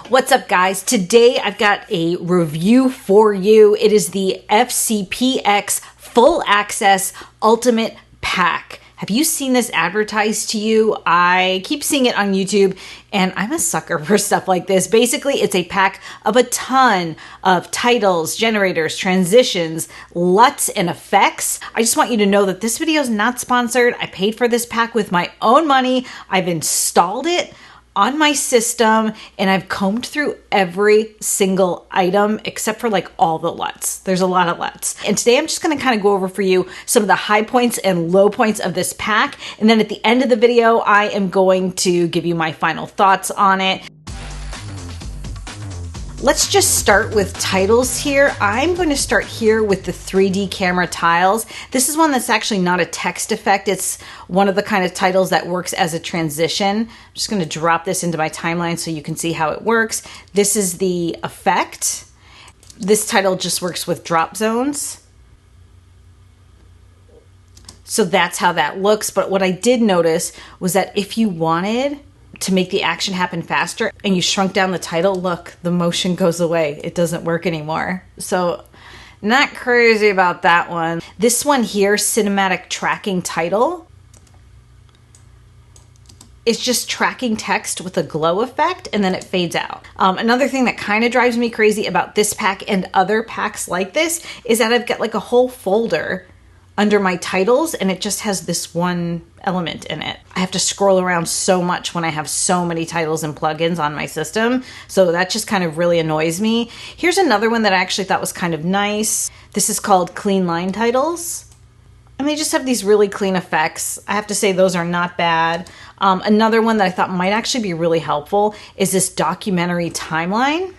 What's up, guys? Today I've got a review for you. It is the Fcpx Full Access Ultimate Pack. Have you seen this advertised to you? I keep seeing it on YouTube, and I'm a sucker for stuff like this. Basically, it's a pack of a ton of titles, generators, transitions, LUTs, and effects. I just want you to know that this video is not sponsored. I paid for this pack with my own money. I've installed it on my system, and I've combed through every single item except for like all the LUTs. There's a lot of LUTs. And today I'm just gonna kind of go over for you some of the high points and low points of this pack. And then at the end of the video, I am going to give you my final thoughts on it. Let's just start with titles here. I'm going to start here with the 3D camera tiles. This is one that's actually not a text effect. It's one of the kind of titles that works as a transition. I'm just going to drop this into my timeline so you can see how it works. This is the effect. This title just works with drop zones. So that's how that looks. But what I did notice was that if you wanted to make the action happen faster and you shrunk down the title, look, the motion goes away. It doesn't work anymore. So not crazy about that one. This one here, cinematic tracking title, is just tracking text with a glow effect and then it fades out. Another thing that kind of drives me crazy about this pack and other packs like this is that I've got like a whole folder under my titles and it just has this one element in it. I have to scroll around so much when I have so many titles and plugins on my system. So that just kind of really annoys me. Here's another one that I actually thought was kind of nice. This is called Clean Line Titles. And they just have these really clean effects. I have to say those are not bad. Another one that I thought might actually be really helpful is this documentary timeline,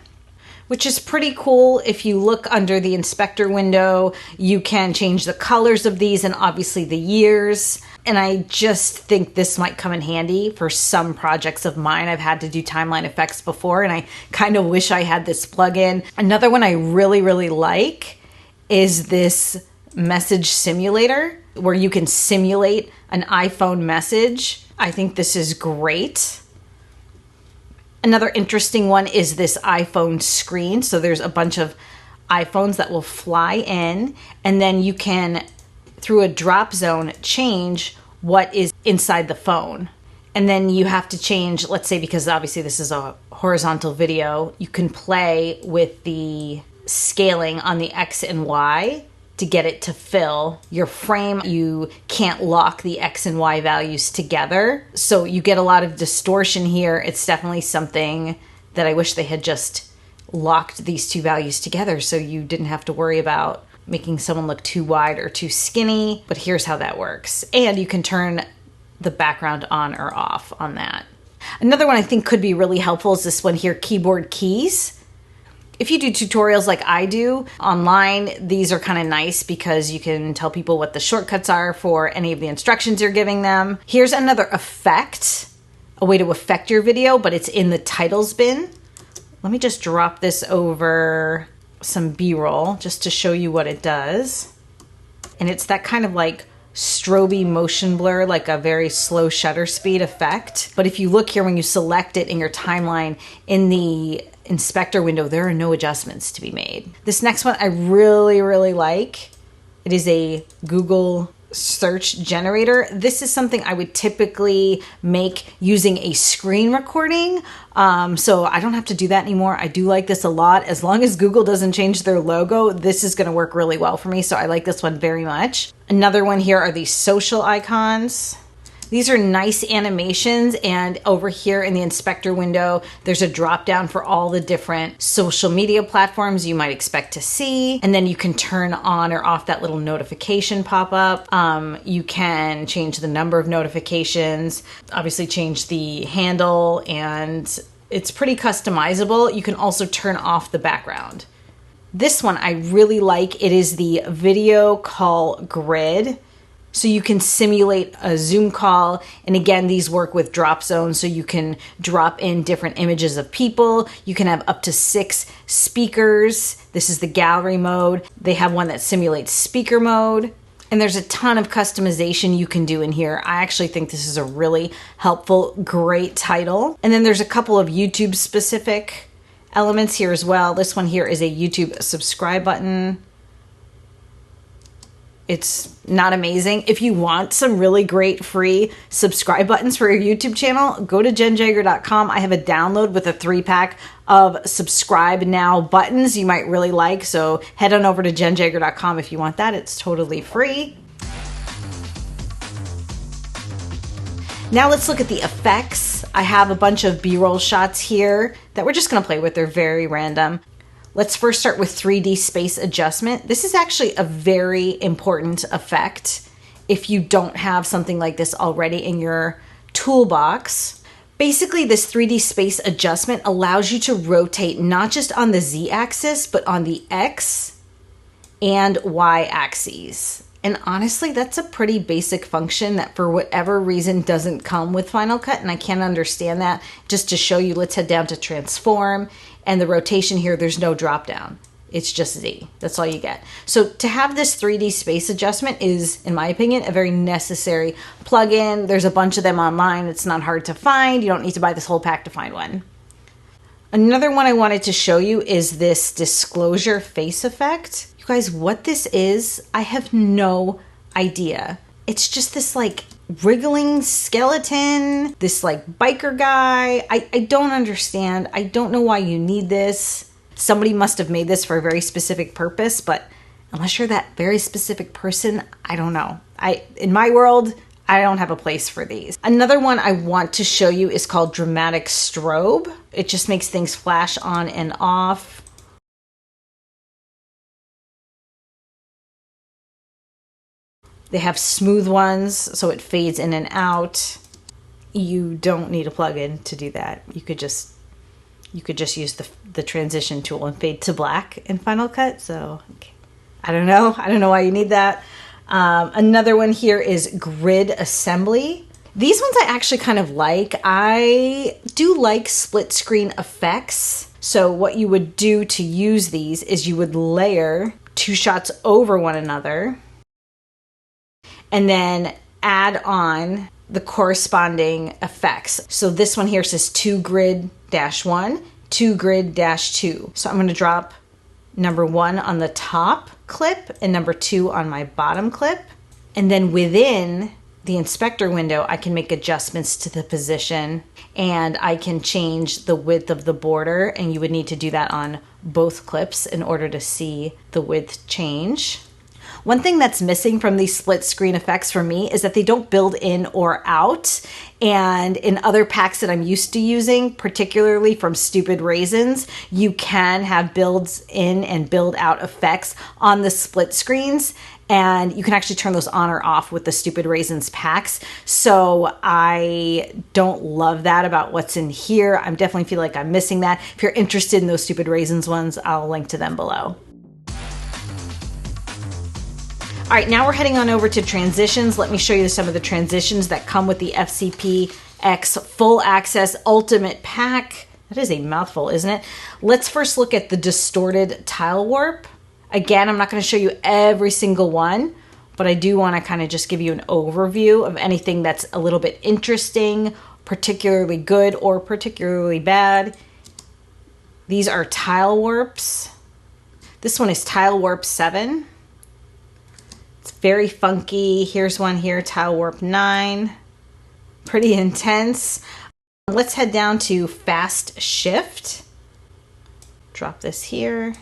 which is pretty cool. If you look under the inspector window, you can change the colors of these and obviously the years. And I just think this might come in handy for some projects of mine. I've had to do timeline effects before and I kind of wish I had this plugin. Another one I really, really like is this message simulator where you can simulate an iPhone message. I think this is great. Another interesting one is this iPhone screen. So there's a bunch of iPhones that will fly in, and then you can, through a drop zone, change what is inside the phone. And then you have to change, let's say, because obviously this is a horizontal video, you can play with the scaling on the X and Y to get it to fill your frame. You can't lock the X and Y values together. So you get a lot of distortion here. It's definitely something that I wish they had just locked these two values together so you didn't have to worry about making someone look too wide or too skinny. But here's how that works. And you can turn the background on or off on that. Another one I think could be really helpful is this one here, keyboard keys. If you do tutorials like I do online, these are kind of nice because you can tell people what the shortcuts are for any of the instructions you're giving them. Here's another effect, a way to affect your video, but it's in the titles bin. Let me just drop this over some B-roll just to show you what it does. And it's that kind of like strobe motion blur, like a very slow shutter speed effect. But if you look here, when you select it in your timeline in the inspector window, there are no adjustments to be made. This next one I really, really like. It is a Google search generator. This is something I would typically make using a screen recording. So I don't have to do that anymore. I do like this a lot. As long as Google doesn't change their logo, this is going to work really well for me. So I like this one very much. Another one here are these social icons. These are nice animations, and over here in the inspector window, there's a drop down for all the different social media platforms you might expect to see. And then you can turn on or off that little notification pop-up. You can change the number of notifications, obviously change the handle, and it's pretty customizable. You can also turn off the background. This one I really like. It is the video call grid. So you can simulate a Zoom call. And again, these work with drop zones. So you can drop in different images of people. You can have up to 6 speakers. This is the gallery mode. They have one that simulates speaker mode. And there's a ton of customization you can do in here. I actually think this is a really helpful, great title. And then there's a couple of YouTube specific elements here as well. This one here is a YouTube subscribe button. It's not amazing. If you want some really great free subscribe buttons for your YouTube channel, go to JennJager.com. I have a download with a 3-pack of subscribe now buttons you might really like. So head on over to JennJager.com if you want that. It's totally free. Now let's look at the effects. I have a bunch of B-roll shots here that we're just gonna play with. They're very random. Let's first start with 3D space adjustment. This is actually a very important effect if you don't have something like this already in your toolbox. Basically, this 3D space adjustment allows you to rotate not just on the Z-axis, but on the X and Y axes. And honestly, that's a pretty basic function that for whatever reason doesn't come with Final Cut, and I can't understand that. Just to show you, let's head down to transform, and the rotation here, there's no drop down. It's just Z. That's all you get. So to have this 3D space adjustment is, in my opinion, a very necessary plugin. There's a bunch of them online. It's not hard to find. You don't need to buy this whole pack to find one. Another one I wanted to show you is this disclosure face effect. You guys, what this is, I have no idea. It's just this like wriggling skeleton, this like biker guy. I don't understand. I don't know why you need this. Somebody must have made this for a very specific purpose, but unless you're that very specific person, I don't know. In my world, I don't have a place for these. Another one I want to show you is called dramatic strobe. It just makes things flash on and off. They have smooth ones, so it fades in and out. You don't need a plugin to do that. You could just use the transition tool and fade to black in Final Cut. So okay. I don't know why you need that. Another one here is grid assembly. These ones I actually kind of like. I do like split screen effects. So what you would do to use these is you would layer 2 shots over one another and then add on the corresponding effects. So this one here says 2 grid -1, 2 grid -2. So I'm going to drop number 1 on the top clip and number 2 on my bottom clip. And then within the inspector window, I can make adjustments to the position and I can change the width of the border. And you would need to do that on both clips in order to see the width change. One thing that's missing from these split screen effects for me is that they don't build in or out. And in other packs that I'm used to using, particularly from Stupid Raisins, you can have builds in and build out effects on the split screens. And you can actually turn those on or off with the Stupid Raisins packs. So I don't love that about what's in here. I definitely feel like I'm missing that. If you're interested in those Stupid Raisins ones, I'll link to them below. All right, now we're heading on over to transitions. Let me show you some of the transitions that come with the Fcpx Full Access Ultimate Pack. That is a mouthful, isn't it? Let's first look at the distorted tile warp. Again, I'm not going to show you every single one, but I do want to kind of just give you an overview of anything that's a little bit interesting, particularly good or particularly bad. These are tile warps. This one is tile warp 7. Very funky. Here's one here, tile warp 9. Pretty intense. Let's head down to fast shift. Drop this here.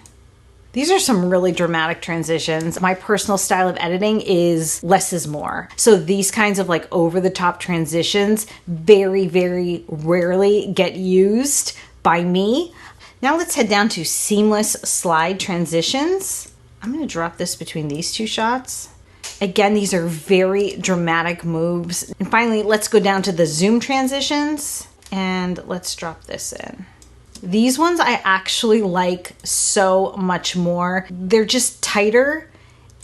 These are some really dramatic transitions. My personal style of editing is less is more. So these kinds of like over the top transitions very, very rarely get used by me. Now let's head down to seamless slide transitions. I'm going to drop this between these 2 shots. Again, these are very dramatic moves. And finally, let's go down to the zoom transitions and let's drop this in. These ones I actually like so much more. They're just tighter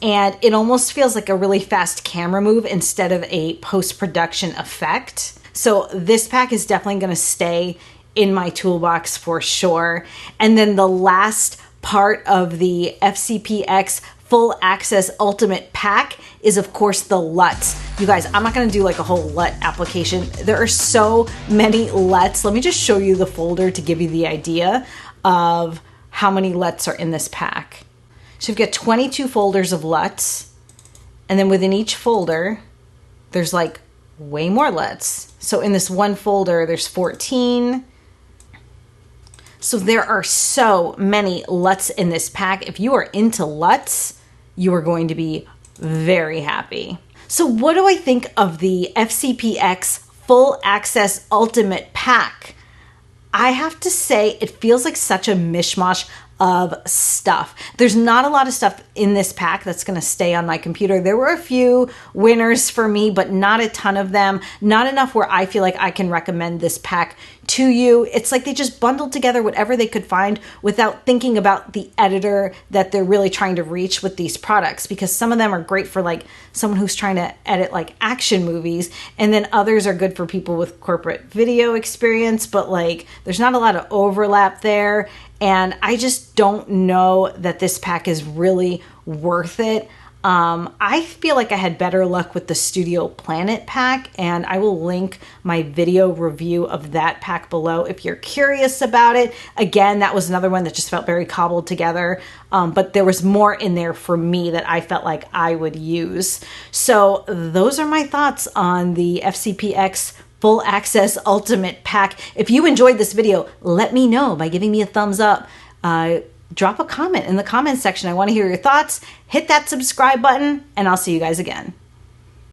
and it almost feels like a really fast camera move instead of a post-production effect. So this pack is definitely going to stay in my toolbox for sure. And then the last part of the Fcpx full access ultimate pack is of course the LUTs. You guys, I'm not gonna do like a whole LUT application. There are so many LUTs. Let me just show you the folder to give you the idea of how many LUTs are in this pack. So you've got 22 folders of LUTs, and then within each folder, there's like way more LUTs. So in this one folder, there's 14. So there are so many LUTs in this pack. If you are into LUTs, you are going to be very happy. So what do I think of the Fcpx Full Access Ultimate Pack? I have to say it feels like such a mishmash of stuff. There's not a lot of stuff in this pack that's going to stay on my computer. There were a few winners for me, but not a ton of them. Not enough where I feel like I can recommend this pack to you. It's like they just bundled together whatever they could find without thinking about the editor that they're really trying to reach with these products, because some of them are great for like someone who's trying to edit like action movies, and then others are good for people with corporate video experience, but like there's not a lot of overlap there. And I just don't know that this pack is really worth it. I feel like I had better luck with the Studio Planet pack, and I will link my video review of that pack below if you're curious about it. Again, that was another one that just felt very cobbled together, but there was more in there for me that I felt like I would use. So those are my thoughts on the Fcpx Full Access Ultimate Pack. If you enjoyed this video, let me know by giving me a thumbs up. Drop a comment in the comments section. I want to hear your thoughts. Hit that subscribe button, and I'll see you guys again.